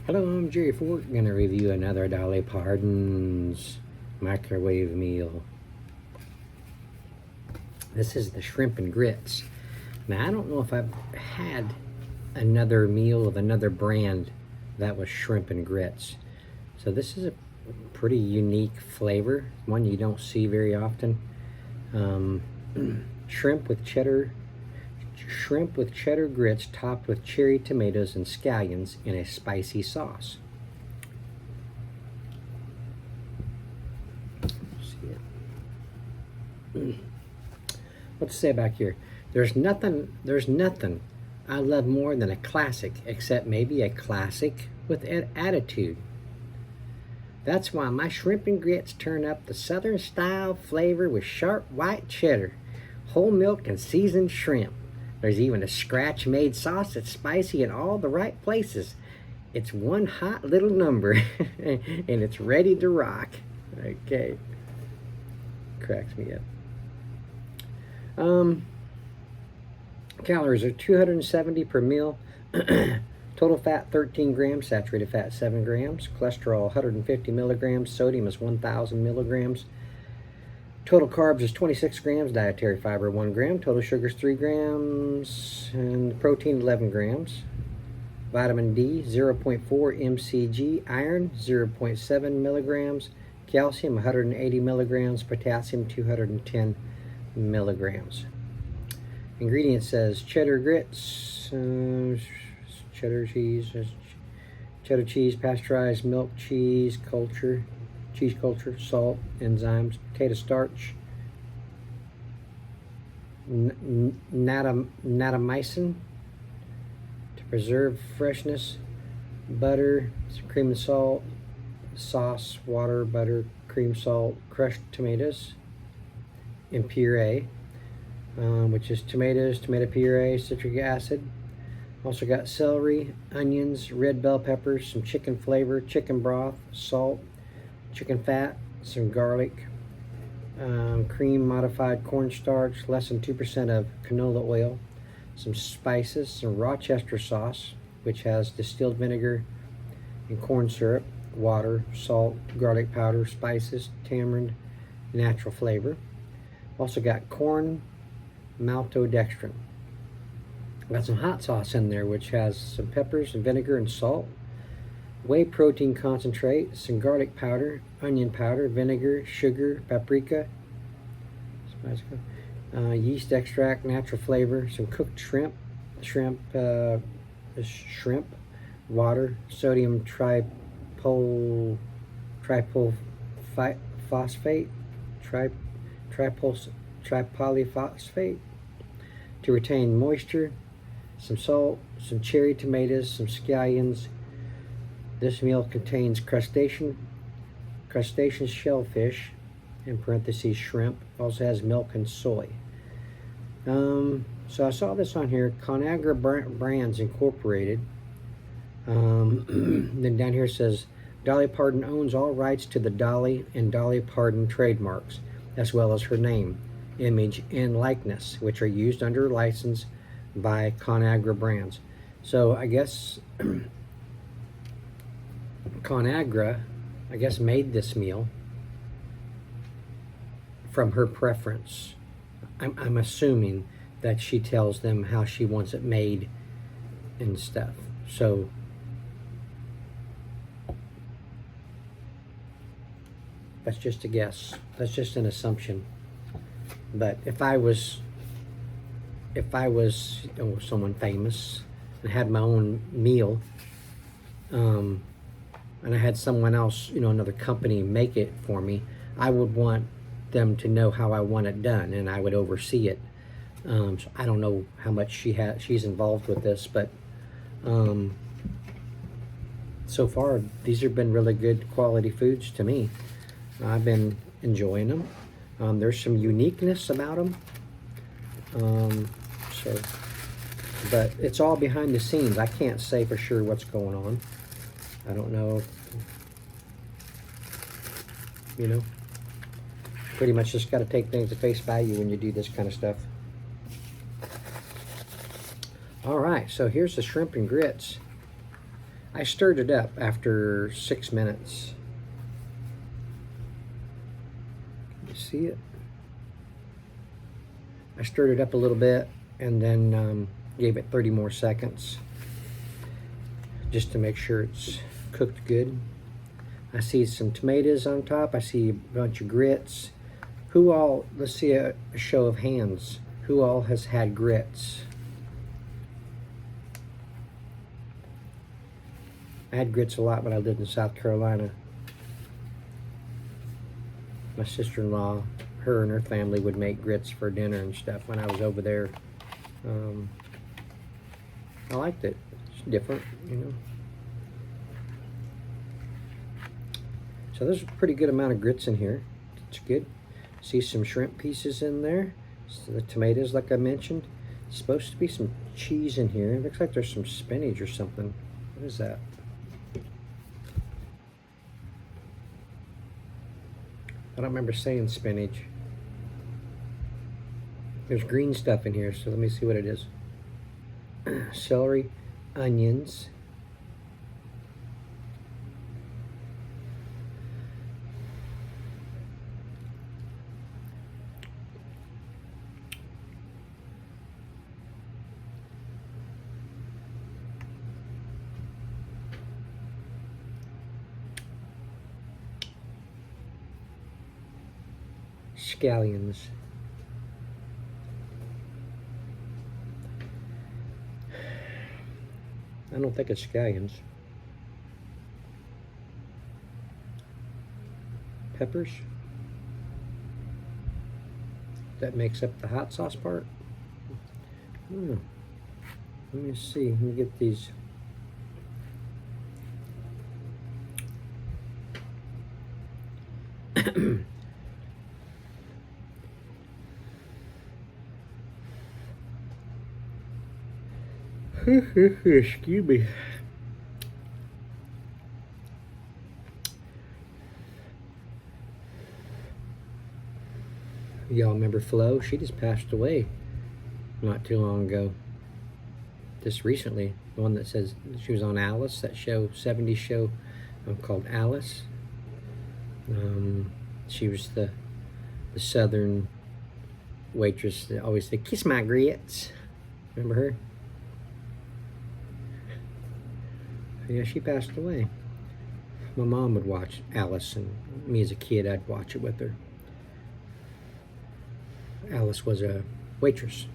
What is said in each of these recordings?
Hello, I'm Jerry Ford. I'm going to review another Dolly Parton's microwave meal. This is the shrimp and grits. Now, I don't know if I've had another meal of another brand that was shrimp and grits. So this is a pretty unique flavor, one you don't see very often. Shrimp with cheddar grits topped with cherry tomatoes and scallions in a spicy sauce. See it. What to say back here? There's nothing I love more than a classic, except maybe a classic with attitude. That's why my shrimp and grits turn up the southern style flavor with sharp white cheddar, whole milk, and seasoned shrimp. There's even a scratch-made sauce that's spicy in all the right places. It's one hot little number, and it's ready to rock. Okay. Cracks me up. Calories are 270 per meal. Total fat 13 grams, saturated fat 7 grams, cholesterol 150 milligrams, sodium is 1,000 milligrams. Total carbs is 26 grams, dietary fiber 1 gram, total sugars 3 grams, and protein 11 grams. Vitamin D 0.4 mcg, iron 0.7 milligrams, calcium 180 milligrams, potassium 210 milligrams. Ingredient says cheddar grits, cheddar cheese, pasteurized milk, cheese culture, salt, enzymes, potato starch, natamycin to preserve freshness, butter, some cream and salt, sauce, water, butter, cream, salt, crushed tomatoes, and puree, which is tomatoes, tomato puree, citric acid. Also got celery, onions, red bell peppers, some chicken flavor, chicken broth, salt, chicken fat, some garlic, cream, modified cornstarch, less than 2% of canola oil, some spices, some Rochester sauce, which has distilled vinegar and corn syrup, water, salt, garlic powder, spices, tamarind, natural flavor. Also got corn maltodextrin. Got some hot sauce in there, which has some peppers and vinegar and salt, whey protein concentrate, some garlic powder, onion powder, vinegar, sugar, paprika, yeast extract, natural flavor, some cooked shrimp, water, sodium tripolyphosphate, tripolyphosphate to retain moisture, some salt, some cherry tomatoes, some scallions. This meal contains crustacean shellfish, in parentheses shrimp. Also has milk and soy. So I saw this on here, Conagra Brands Incorporated. Then down here it says, Dolly Parton owns all rights to the Dolly and Dolly Parton trademarks, as well as her name, image, and likeness, which are used under license by Conagra Brands. So I guess Conagra, made this meal from her preference. I'm assuming that she tells them how she wants it made and stuff. So that's just a guess. That's just an assumption. But if I was someone famous and had my own meal, and I had someone else, another company make it for me, I would want them to know how I want it done, and I would oversee it. So I don't know how much she's involved with this, but so far these have been really good quality foods to me. I've been enjoying them. There's some uniqueness about them. But it's all behind the scenes. I can't say for sure what's going on. I don't know. Pretty much just got to take things at face value when you do this kind of stuff. All right, so here's the shrimp and grits. I stirred it up after 6 minutes. You see it? I stirred it up a little bit and then gave it 30 more seconds just to make sure it's cooked good. I see some tomatoes on top. I see a bunch of grits. Let's see a show of hands. Who all has had grits? I had grits a lot when I lived in South Carolina. My sister-in-law, her and her family would make grits for dinner and stuff when I was over there. I liked it. It's different, you know. So there's a pretty good amount of grits in here. It's good. See some shrimp pieces in there. So the tomatoes, like I mentioned. It's supposed to be some cheese in here. It looks like there's some spinach or something. What is that? I don't remember saying spinach. There's green stuff in here, so let me see what it is. Celery, onions. Scallions. I don't think it's scallions. Peppers. That makes up the hot sauce part. Let me see. Let me get these. Excuse me. Y'all remember Flo? She just passed away not too long ago. Just recently. The one that says she was on Alice, that show, 70s show called Alice. She was the southern waitress that always said, "Kiss my grits." Remember her? Yeah, she passed away. My mom would watch Alice, and me as a kid, I'd watch it with her. Alice was a waitress,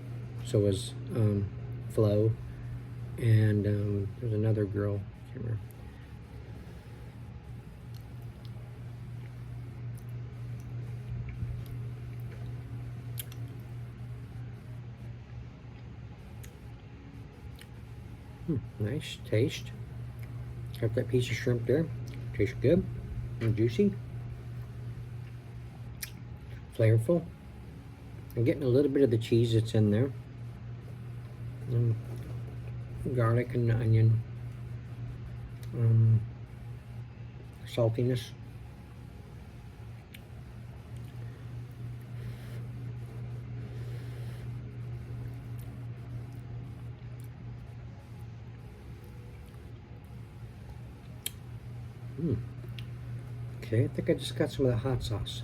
so was Flo, and there was another girl, I can't remember. Nice taste. Got that piece of shrimp there. Tastes good and juicy. Flavorful. I'm getting a little bit of the cheese that's in there. And garlic and onion. Saltiness. Okay, I think I just got some of the hot sauce.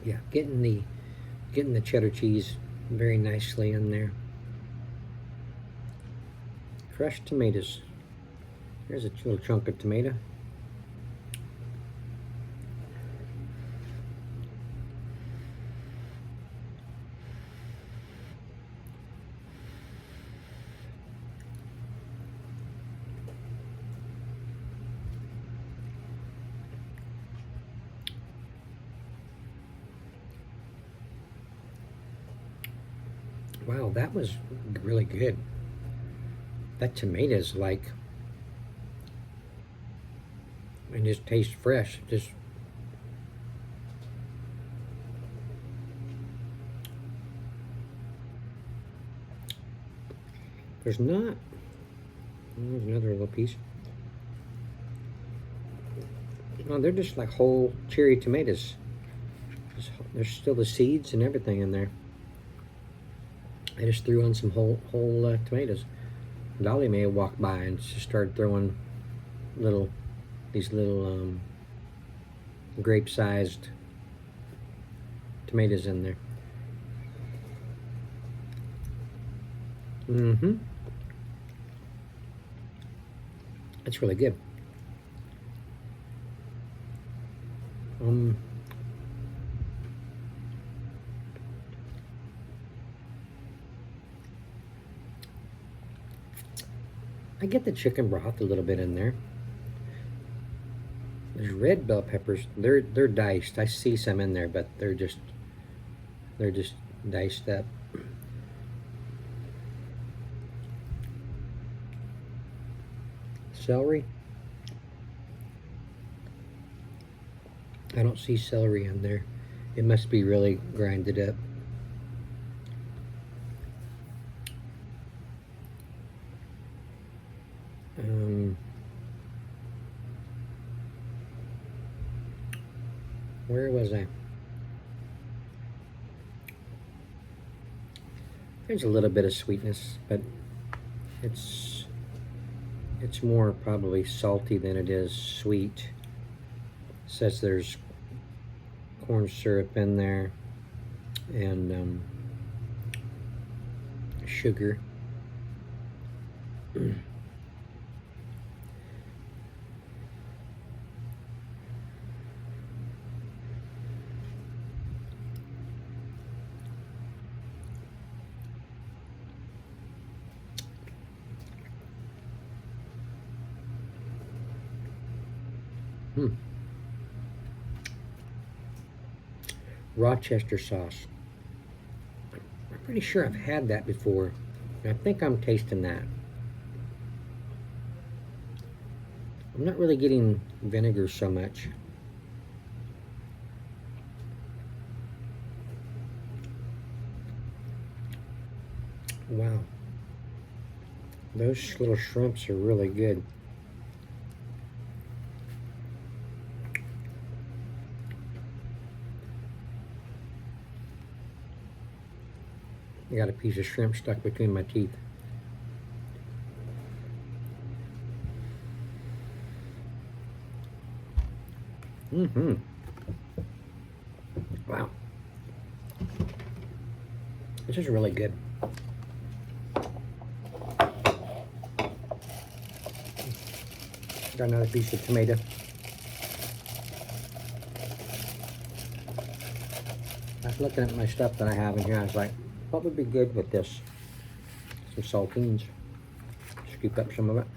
Yeah, getting the cheddar cheese very nicely in there. Fresh tomatoes. Here's a little chunk of tomato. Wow, that was really good. That tomato's like, and just tastes fresh. Just there's not. There's another little piece. No, they're just like whole cherry tomatoes. There's still the seeds and everything in there. I just threw on some whole tomatoes. Dolly may have walked by and just started throwing these little grape-sized tomatoes in there. That's really good. I get the chicken broth a little bit in there. There's red bell peppers. They're diced. I see some in there, but they're just diced up. Celery. I don't see celery in there. It must be really grinded up. Where was I? There's a little bit of sweetness, but it's more probably salty than it is sweet. It says there's corn syrup in there and sugar. Rochester sauce. I'm pretty sure I've had that before. I think I'm tasting that. I'm not really getting vinegar so much. Wow. Those little shrimps are really good. I got a piece of shrimp stuck between my teeth. Wow. This is really good. Got another piece of tomato. I was looking at my stuff that I have in here. I was like, what would be good with this? Some saltines. Scoop up some of it.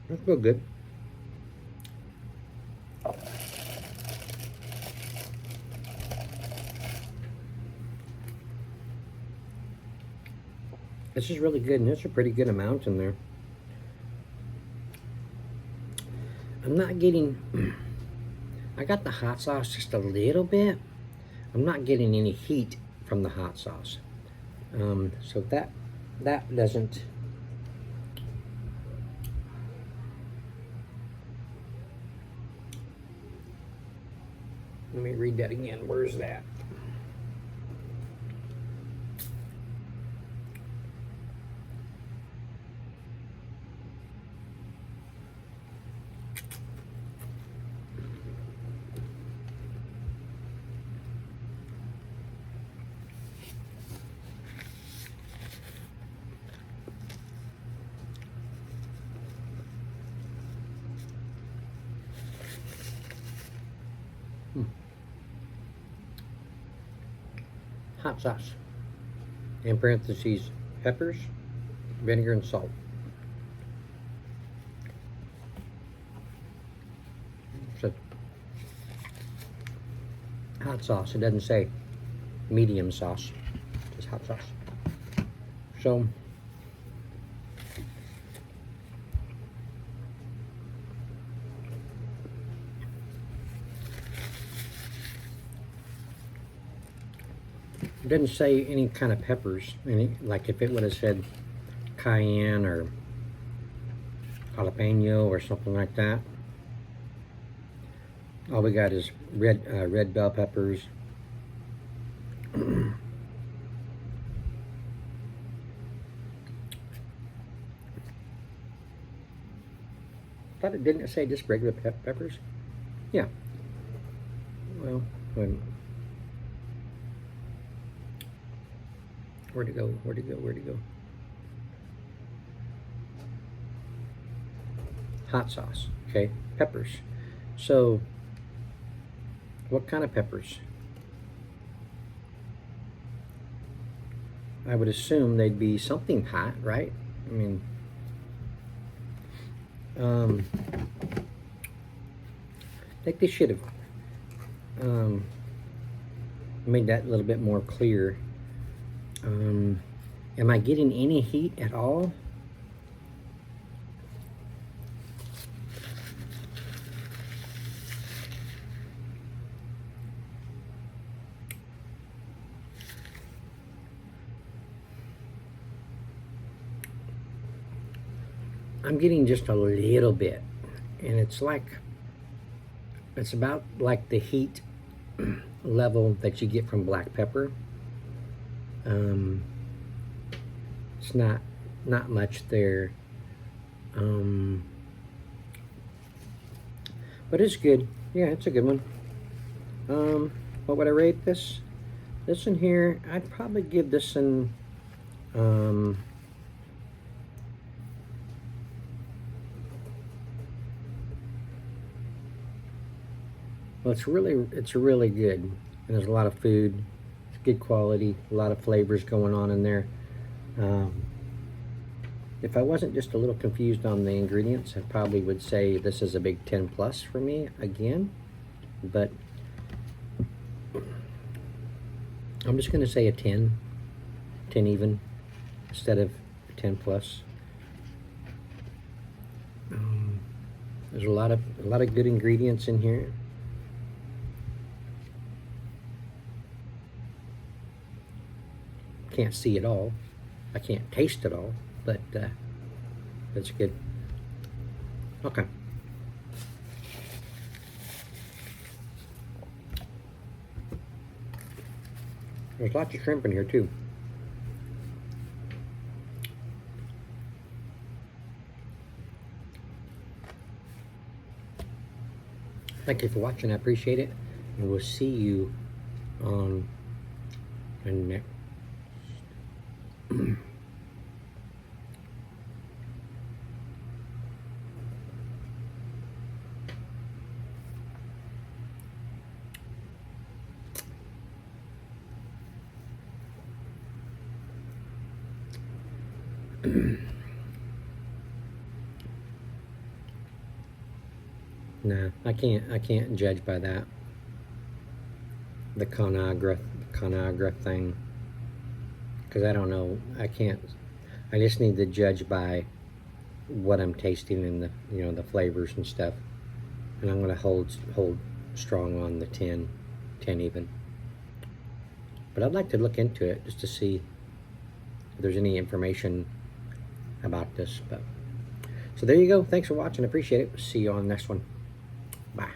That's real good. This is really good, and there's a pretty good amount in there. I'm not getting, I got the hot sauce just a little bit. I'm not getting any heat from the hot sauce. So that doesn't, let me read that again. Where's that? Hot sauce, in parentheses, peppers, vinegar, and salt. So, hot sauce. It doesn't say medium sauce, just hot sauce. So, It doesn't say any kind of peppers. Like if it would have said cayenne or jalapeno or something like that. All we got is red bell peppers. Thought it didn't say just regular peppers. Yeah. Well, where'd it go? Where'd it go? Where'd it go? Hot sauce. Okay, peppers. So, what kind of peppers? I would assume they'd be something hot, right? I mean, I think they should have made that a little bit more clear. Am I getting any heat at all? I'm getting just a little bit, and it's about like the heat level that you get from black pepper. It's not much there, but it's good. Yeah, it's a good one. What would I rate this? This one here, I'd probably give this an well, it's really good, and there's a lot of food. It's good quality, a lot of flavors going on in there. If I wasn't just a little confused on the ingredients, I probably would say this is a big 10 plus for me again, but I'm just going to say a 10 even instead of 10 plus. There's a lot of good ingredients in here. Can't see it all. I can't taste it all, but that's good. Okay. There's lots of shrimp in here too. Thank you for watching. I appreciate it, and we'll see you on the next. No, I can't judge by that. The Conagra thing, because I don't know. I just need to judge by what I'm tasting and the flavors and stuff. And I'm gonna hold strong on the 10 even. But I'd like to look into it just to see if there's any information about this. But so there you go. Thanks for watching. I appreciate it. See you on the next one. Bye.